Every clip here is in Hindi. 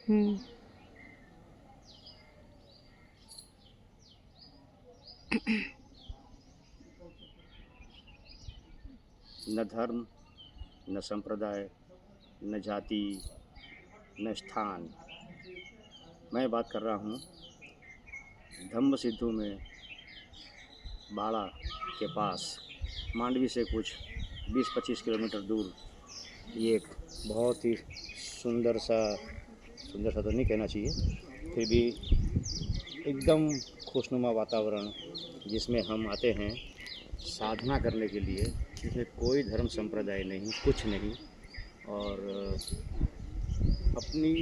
हम्म। न धर्म, न संप्रदाय, न जाति, न स्थान। मैं बात कर रहा हूँ धम्म सिद्धू में, बाड़ा के पास, मांडवी से कुछ 20-25 किलोमीटर दूर। ये एक बहुत ही सुंदर सा तो नहीं कहना चाहिए, फिर भी एकदम खुशनुमा वातावरण जिसमें हम आते हैं साधना करने के लिए, जिसमें कोई धर्म संप्रदाय नहीं, कुछ नहीं, और अपनी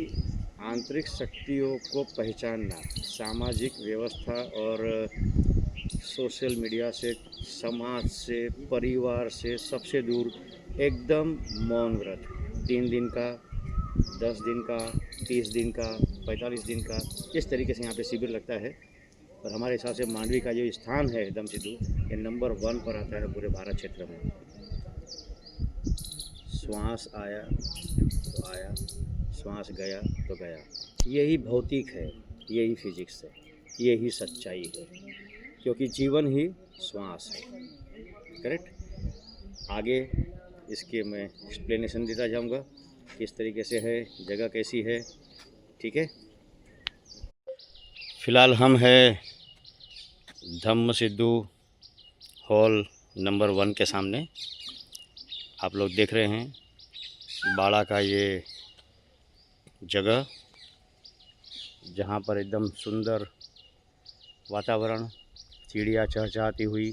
आंतरिक शक्तियों को पहचानना, सामाजिक व्यवस्था और सोशल मीडिया से, समाज से, परिवार से, सबसे दूर, एकदम मौन व्रत 3 दिन का, 10 दिन का, 30 दिन का, 45 दिन का, इस तरीके से यहाँ पे शिविर लगता है। और हमारे हिसाब से मांडवी का जो स्थान है दम सिद्धू, ये नंबर 1 पर आता है पूरे भारत क्षेत्र में। श्वास आया तो आया, श्वास गया तो गया। यही भौतिक है, यही फिजिक्स है, यही सच्चाई है, क्योंकि जीवन ही श्वास है। करेक्ट। आगे इसके मैं एक्सप्लेनेशन देता जाऊंगा किस तरीके से है, जगह कैसी है। ठीक है। फ़िलहाल हम है धम्म सिद्धू हॉल नंबर 1 के सामने। आप लोग देख रहे हैं बाड़ा का ये जगह, जहाँ पर एकदम सुंदर वातावरण, चिड़िया चहचहाती हुई,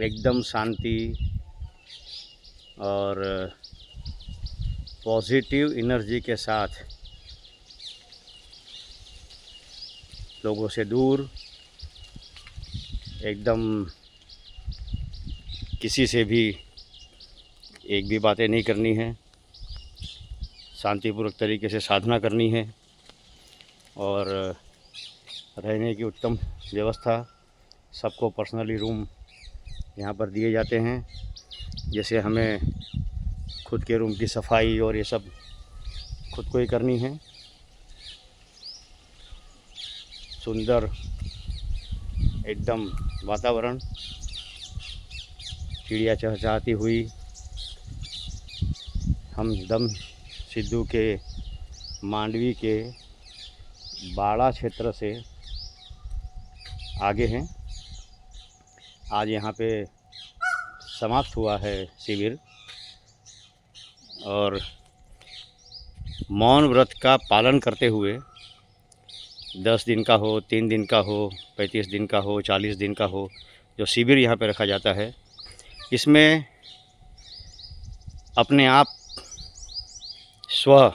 एकदम शांति और पॉजिटिव एनर्जी के साथ, लोगों से दूर, एकदम किसी से भी एक भी बातें नहीं करनी है, शांतिपूर्वक तरीके से साधना करनी है, और रहने की उत्तम व्यवस्था, सबको पर्सनली रूम यहाँ पर दिए जाते हैं। जैसे हमें खुद के रूम की सफाई और ये सब खुद को ही करनी है। सुंदर एकदम वातावरण, चिड़िया चहचहाती हुई। हम दम सिद्धू के मांडवी के बाड़ा क्षेत्र से आगे हैं। आज यहाँ पे समाप्त हुआ है शिविर, और मौन व्रत का पालन करते हुए 10 दिन का हो, 3 दिन का हो, 35 दिन का हो, 40 दिन का हो, जो शिविर यहाँ पे रखा जाता है, इसमें अपने आप स्व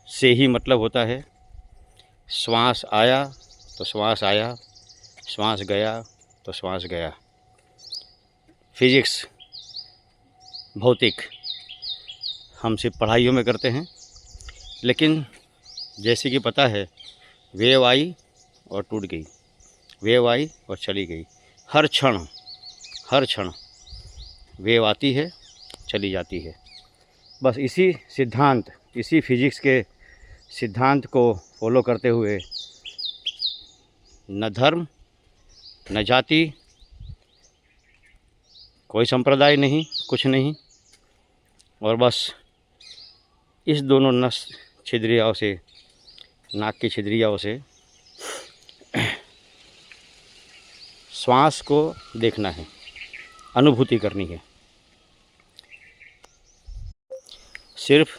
से ही मतलब होता है। श्वास आया तो श्वास आया, श्वास गया तो श्वास गया। फिजिक्स, भौतिक हम सिर्फ पढ़ाइयों में करते हैं, लेकिन जैसे कि पता है, वेव आई और टूट गई, वेव आई और चली गई। हर क्षण वेव आती है, चली जाती है। बस इसी सिद्धांत, इसी फिजिक्स के सिद्धांत को फॉलो करते हुए, न धर्म, न जाति, कोई संप्रदाय नहीं, कुछ नहीं, और बस इस दोनों नस छिद्रियाओं से, नाक की छिद्रियाओं से श्वास को देखना है, अनुभूति करनी है। सिर्फ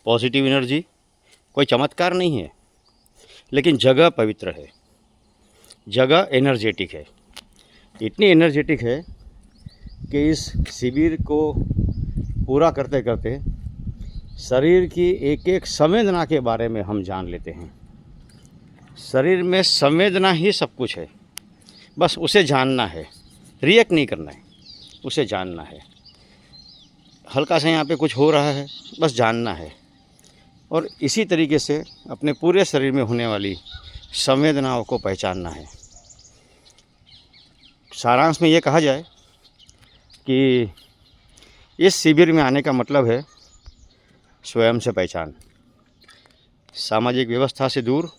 पॉजिटिव एनर्जी, कोई चमत्कार नहीं है, लेकिन जगह पवित्र है, जगह एनर्जेटिक है। इतनी एनर्जेटिक है कि इस शिविर को पूरा करते करते शरीर की एक एक संवेदना के बारे में हम जान लेते हैं। शरीर में संवेदना ही सब कुछ है, बस उसे जानना है, रिएक्ट नहीं करना है, उसे जानना है। हल्का सा यहाँ पे कुछ हो रहा है, बस जानना है, और इसी तरीके से अपने पूरे शरीर में होने वाली संवेदनाओं को पहचानना है। सारांश में ये कहा जाए कि इस शिविर में आने का मतलब है स्वयं से पहचान। सामाजिक व्यवस्था से दूर,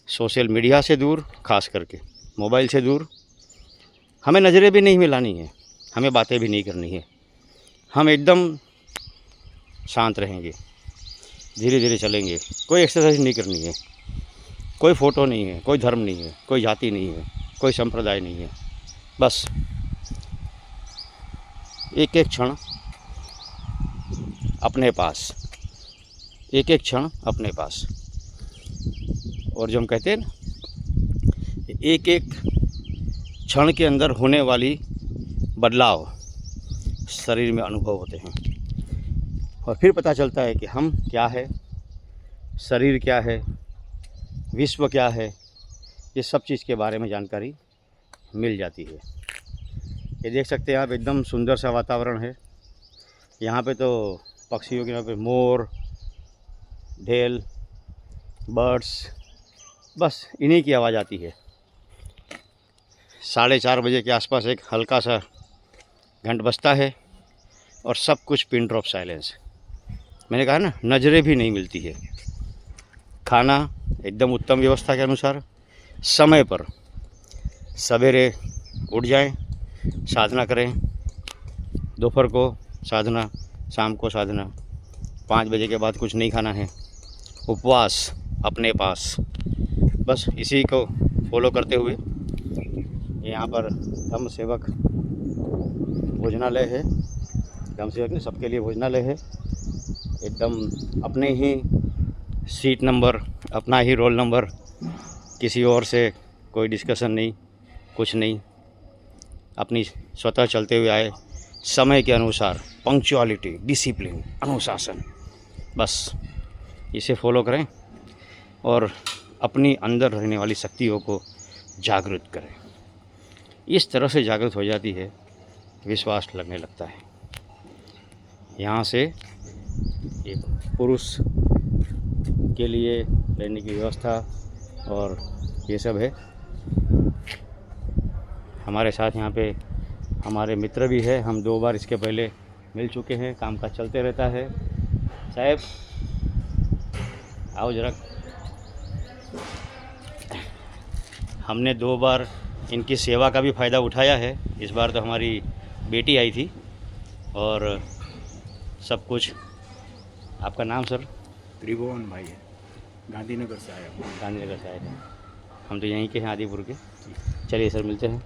सोशल मीडिया से दूर, खास करके मोबाइल से दूर। हमें नज़रें भी नहीं मिलानी है, हमें बातें भी नहीं करनी है। हम एकदम शांत रहेंगे, धीरे धीरे चलेंगे। कोई एक्सरसाइज नहीं करनी है, कोई फ़ोटो नहीं है, कोई धर्म नहीं है, कोई जाति नहीं है, कोई संप्रदाय नहीं है। बस एक एक क्षण अपने पास, एक एक क्षण अपने पास। और जो हम कहते हैं ना, एक एक क्षण के अंदर होने वाली बदलाव शरीर में अनुभव होते हैं, और फिर पता चलता है कि हम क्या है, शरीर क्या है, विश्व क्या है। ये सब चीज़ के बारे में जानकारी मिल जाती है। ये देख सकते हैं आप, एकदम सुंदर सा वातावरण है। यहाँ पे तो पक्षियों के, यहाँ पे मोर, ढेल, बर्ड्स, बस इन्हीं की आवाज़ आती है। 4:30 बजे के आसपास एक हल्का सा घंट बजता है और सब कुछ पिन ड्रॉप साइलेंस। मैंने कहा ना, नज़रें भी नहीं मिलती है। खाना एकदम उत्तम व्यवस्था के अनुसार, समय पर सवेरे उठ जाएं, साधना करें। दोपहर को साधना, शाम को साधना। 5 बजे के बाद कुछ नहीं खाना है। उपवास अपने पास। बस इसी को फॉलो करते हुए यहाँ पर धम्म सेवक भोजनालय है। धम्म सेवक ने सबके लिए भोजनालय है। एकदम अपने ही सीट नंबर, अपना ही रोल नंबर, किसी और से कोई डिस्कशन नहीं, कुछ नहीं। अपनी स्वतः चलते हुए आए, समय के अनुसार, पंक्चुअलिटी, डिसिप्लिन, अनुशासन। बस इसे फॉलो करें और अपनी अंदर रहने वाली शक्तियों को जागृत करें। इस तरह से जागृत हो जाती है, विश्वास लगने लगता है। यहाँ से एक पुरुष के लिए रहने की व्यवस्था और ये सब है। हमारे साथ यहाँ पे हमारे मित्र भी है। हम 2 बार इसके पहले मिल चुके हैं। काम काज चलते रहता है। साहब आओ जरा। हमने 2 बार इनकी सेवा का भी फ़ायदा उठाया है। इस बार तो हमारी बेटी आई थी और सब कुछ। आपका नाम सर? त्रिभुवन भाई है, गांधीनगर से आया हूँ। गांधीनगर से आए थे। हम तो यहीं के हैं, आदिपुर के। चलिए सर, मिलते हैं।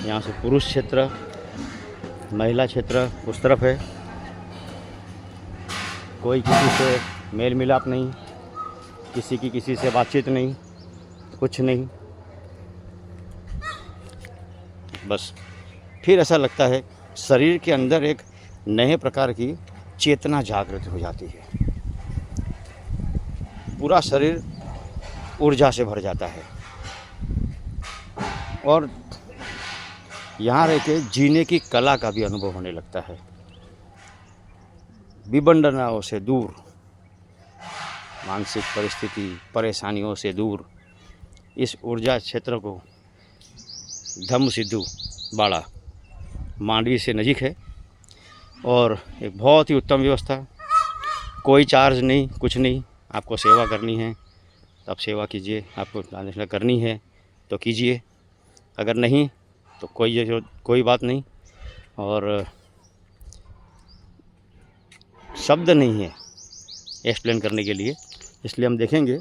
यहाँ से पुरुष क्षेत्र, महिला क्षेत्र उस तरफ है। कोई किसी से मेल मिलाप नहीं, किसी की किसी से बातचीत नहीं, कुछ नहीं। बस फिर ऐसा लगता है शरीर के अंदर एक नए प्रकार की चेतना जागृत हो जाती है। पूरा शरीर ऊर्जा से भर जाता है और यहाँ रह के जीने की कला का भी अनुभव होने लगता है। विडंबनाओं से दूर, मानसिक परिस्थिति, परेशानियों से दूर इस ऊर्जा क्षेत्र को धम्म सिद्धू बाड़ा मांडवी से नज़दीक है और एक बहुत ही उत्तम व्यवस्था। कोई चार्ज नहीं, कुछ नहीं। आपको सेवा करनी है तो आप सेवा कीजिए, आपको दान करनी है तो कीजिए, अगर नहीं तो कोई बात नहीं। और शब्द नहीं है एक्सप्लेन करने के लिए, इसलिए हम देखेंगे।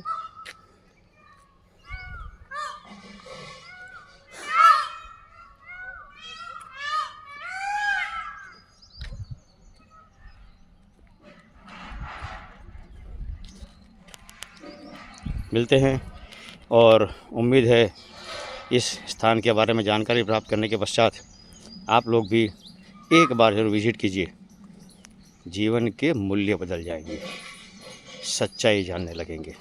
मिलते हैं और उम्मीद है इस स्थान के बारे में जानकारी प्राप्त करने के पश्चात आप लोग भी एक बार ज़रूर विज़िट कीजिए। जीवन के मूल्य बदल जाएंगे, सच्चाई जानने लगेंगे।